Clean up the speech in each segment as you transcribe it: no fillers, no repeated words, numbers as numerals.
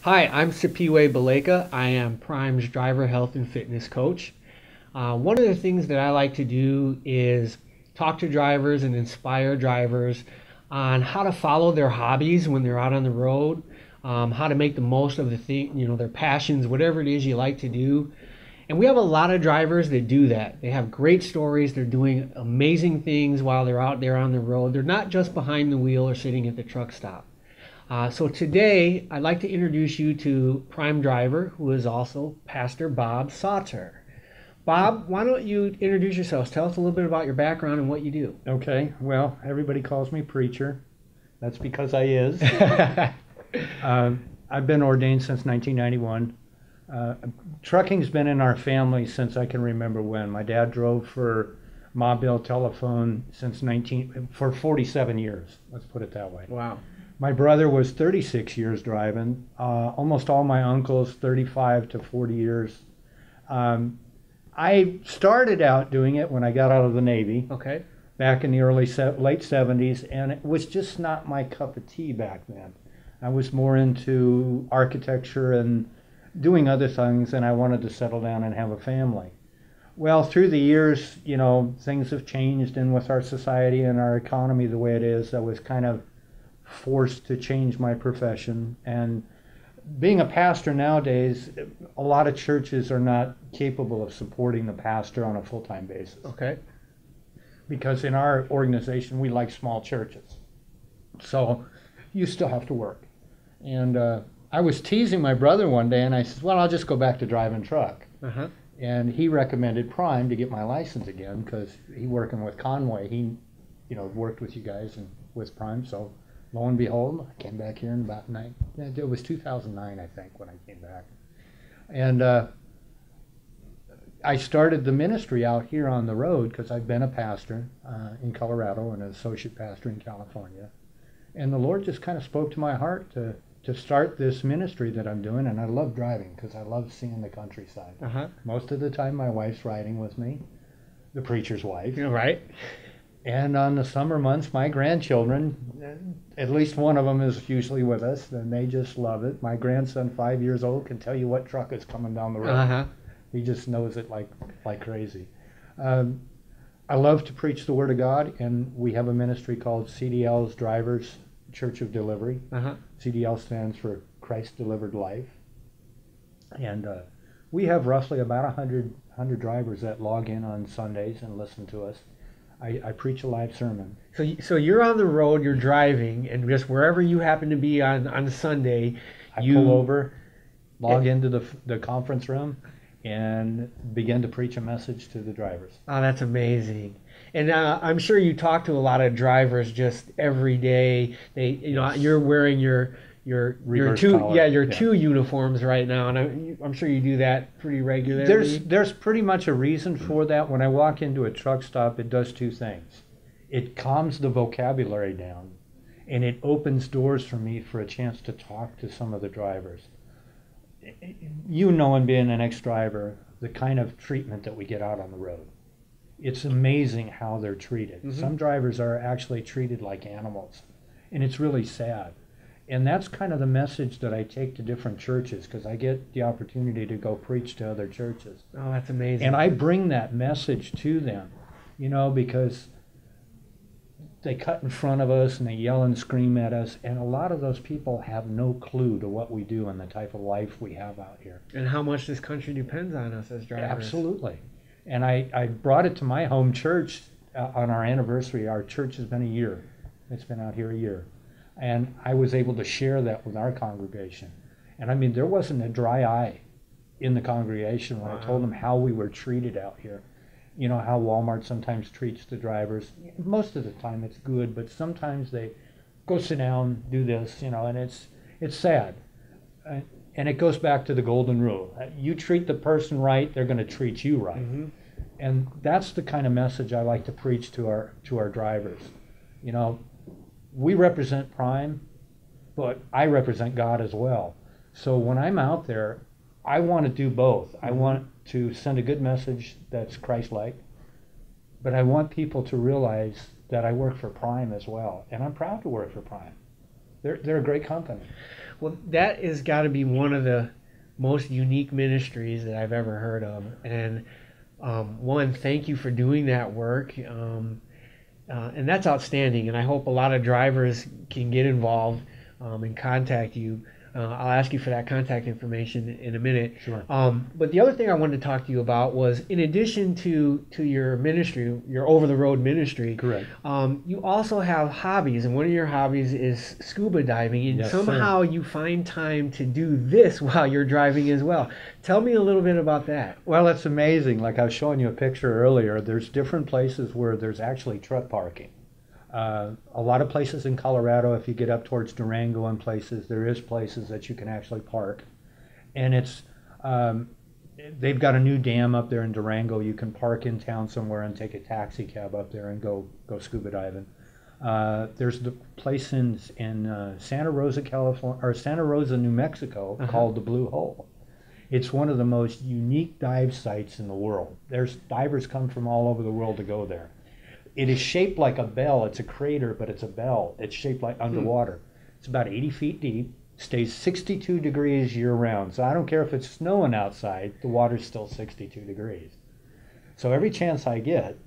Hi, I'm Sipiwe Baleka. I am Prime's driver health and fitness coach. One of the things that I like to do is talk to drivers and inspire drivers on how to follow their hobbies when they're out on the road, how to make the most of the thing, their passions, whatever it is you like to do. And we have a lot of drivers that do that. They have great stories. They're doing amazing things while they're out there on the road. They're not just behind the wheel or sitting at the truck stop. So today, I'd like to introduce you to Prime Driver, who is also Pastor Bob Sauter. Bob, why don't you introduce yourselves? Tell us a little bit about your background and what you do. Okay, well, everybody calls me preacher. That's because I is. I've been ordained since 1991. Trucking's been in our family since I can remember when. My dad drove for Mobile Telephone for 47 years. Let's put it that way. Wow. My brother was 36 years driving. Almost all my uncles, 35 to 40 years. I started out doing it when I got out of the Navy. Okay. Back in the late 70s, and it was just not my cup of tea back then. I was more into architecture and doing other things, and I wanted to settle down and have a family. Well, through the years, things have changed, and with our society and our economy the way it is, I was kind of forced to change my profession. And being a pastor nowadays, a lot of churches are not capable of supporting the pastor on a full-time basis. Okay. Because in our organization, we like small churches. So you still have to work. And I was teasing my brother one day, and I said, well, I'll just go back to driving truck. Uh-huh. And he recommended Prime to get my license again, because he working with Conway, he worked with you guys and with Prime. So lo and behold, I came back here in about it was 2009, I think, when I came back. And I started the ministry out here on the road because I've been a pastor in Colorado and an associate pastor in California. And the Lord just kind of spoke to my heart to start this ministry that I'm doing. And I love driving because I love seeing the countryside. Uh-huh. Most of the time my wife's riding with me, the preacher's wife. Right. And on the summer months, my grandchildren, at least one of them is usually with us, and they just love it. My grandson, 5 years old, can tell you what truck is coming down the road. Uh-huh. He just knows it like crazy. I love to preach the Word of God, and we have a ministry called CDL's Drivers Church of Delivery. Uh-huh. CDL stands for Christ Delivered Life. And we have roughly about 100 drivers that log in on Sundays and listen to us. I preach a live sermon. So you're on the road, you're driving, and just wherever you happen to be on Sunday, I pull over, log into the conference room, and begin to preach a message to the drivers. Oh, that's amazing. And I'm sure you talk to a lot of drivers just every day. You're wearing your two uniforms right now, and I'm sure you do that pretty regularly. There's pretty much a reason for that. When I walk into a truck stop, it does two things. It calms the vocabulary down, and it opens doors for me for a chance to talk to some of the drivers. And being an ex-driver, the kind of treatment that we get out on the road. It's amazing how they're treated. Mm-hmm. Some drivers are actually treated like animals, and it's really sad. And that's kind of the message that I take to different churches, because I get the opportunity to go preach to other churches. Oh, that's amazing. And I bring that message to them, because they cut in front of us and they yell and scream at us, and a lot of those people have no clue to what we do and the type of life we have out here. And how much this country depends on us as drivers. Absolutely. And I brought it to my home church on our anniversary. Our church has been a year. It's been out here a year. And I was able to share that with our congregation. And there wasn't a dry eye in the congregation when I told them how we were treated out here. How Walmart sometimes treats the drivers. Most of the time it's good, but sometimes they go sit down, do this, and it's sad. And it goes back to the golden rule. You treat the person right, they're going to treat you right. Mm-hmm. And that's the kind of message I like to preach to our drivers. We represent Prime, but I represent God as well. So when I'm out there, I want to do both. I want to send a good message that's Christ-like, but I want people to realize that I work for Prime as well, and I'm proud to work for Prime. They're a great company. Well, that has got to be one of the most unique ministries that I've ever heard of. And one, thank you for doing that work. And that's outstanding. And I hope a lot of drivers can get involved and contact you. I'll ask you for that contact information in a minute. Sure. But the other thing I wanted to talk to you about was, in addition to your ministry, your over-the-road ministry, Correct. You also have hobbies, and one of your hobbies is scuba diving, and Yes, somehow you find time to do this while you're driving as well. Tell me a little bit about that. Well, it's amazing. Like I was showing you a picture earlier, there's different places where there's actually truck parking. A lot of places in Colorado, if you get up towards Durango and places, there is places that you can actually park. And it's they've got a new dam up there in Durango. You can park in town somewhere and take a taxi cab up there and go scuba diving. There's the place in Santa Rosa, California, or Santa Rosa, New Mexico, called the Blue Hole. It's one of the most unique dive sites in the world. There's divers come from all over the world to go there. It is shaped like a bell. It's a crater, but it's a bell. It's shaped like underwater. It's about 80 feet deep, stays 62 degrees year round. So I don't care if it's snowing outside, the water's still 62 degrees. So every chance I get,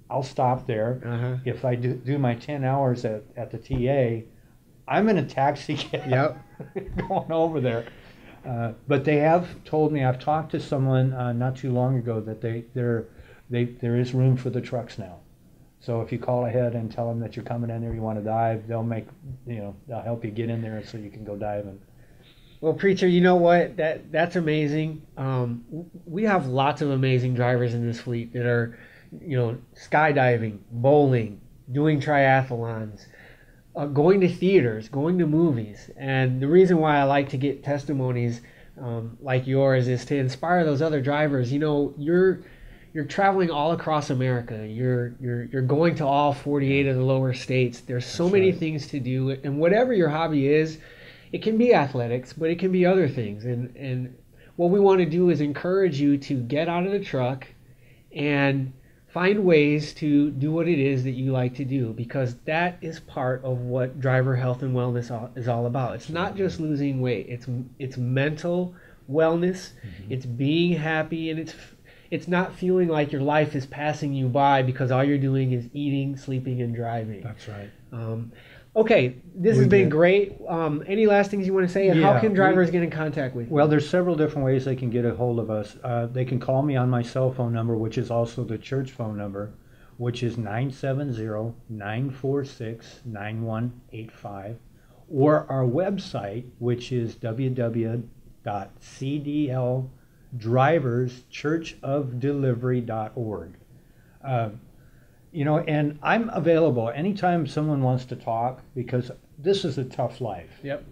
I'll stop there. If I do my 10 hours at the TA, I'm in a taxi cab going over there. But they have told me, I've talked to someone not too long ago, that there is room for the trucks now. So if you call ahead and tell them that you're coming in there, you want to dive, they'll help you get in there so you can go diving. Well, Preacher, you know what? That's amazing. We have lots of amazing drivers in this fleet that are, skydiving, bowling, doing triathlons, going to theaters, going to movies. And the reason why I like to get testimonies like yours is to inspire those other drivers. You're traveling all across America. You're going to all 48 of the lower states. There's so many things to do, and whatever your hobby is, it can be athletics, but it can be other things. And what we want to do is encourage you to get out of the truck and find ways to do what it is that you like to do, because that is part of what driver health and wellness is all about. It's not just losing weight. It's mental wellness. It's being happy, and it's not feeling like your life is passing you by because all you're doing is eating, sleeping, and driving. That's right. Okay, this has been great. Any last things you want to say? And how can drivers get in contact with you? Well, there's several different ways they can get a hold of us. They can call me on my cell phone number, which is also the church phone number, which is 970-946-9185, or our website, which is www.cdldriverschurchofdelivery.org. And I'm available anytime someone wants to talk, because this is a tough life. Yep.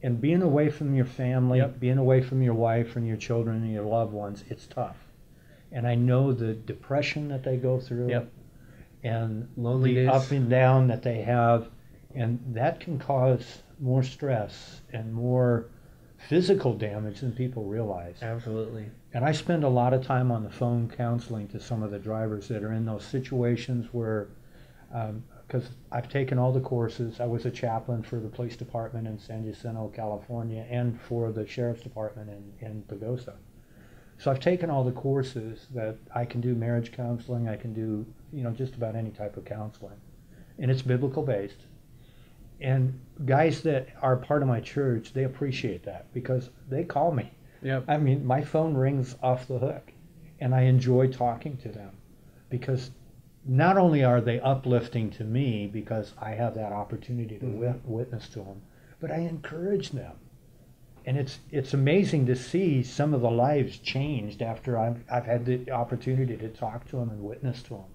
And being away from your family, being away from your wife and your children and your loved ones, it's tough. And I know the depression that they go through, and loneliness, the up and down that they have, and that can cause more stress and more physical damage than people realize. Absolutely. And I spend a lot of time on the phone counseling to some of the drivers that are in those situations where, because I've taken all the courses. I was a chaplain for the police department in San Jacinto, California, and for the sheriff's department in Pagosa. So I've taken all the courses that I can do marriage counseling. I can do, just about any type of counseling. And it's biblical based. And guys that are part of my church, they appreciate that because they call me. Yep. I mean, my phone rings off the hook, and I enjoy talking to them because not only are they uplifting to me because I have that opportunity to witness to them, but I encourage them. And it's amazing to see some of the lives changed after I've had the opportunity to talk to them and witness to them.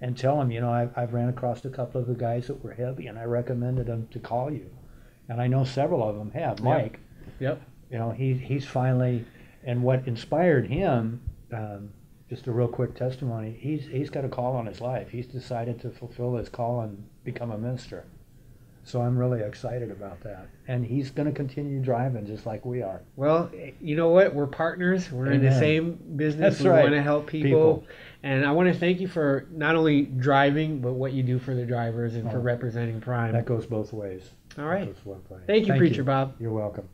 And tell them, I've ran across a couple of the guys that were heavy, and I recommended them to call you. And I know several of them have. Mike, he's finally, and what inspired him, just a real quick testimony, he's got a call on his life. He's decided to fulfill his call and become a minister. So I'm really excited about that. And he's going to continue driving just like we are. Well, you know what? We're partners. We're in the same business. That's right. We want to help people. And I want to thank you for not only driving, but what you do for the drivers and for representing Prime. That goes both ways. All right. Help us one way. Thank you, Preacher Bob. You're welcome.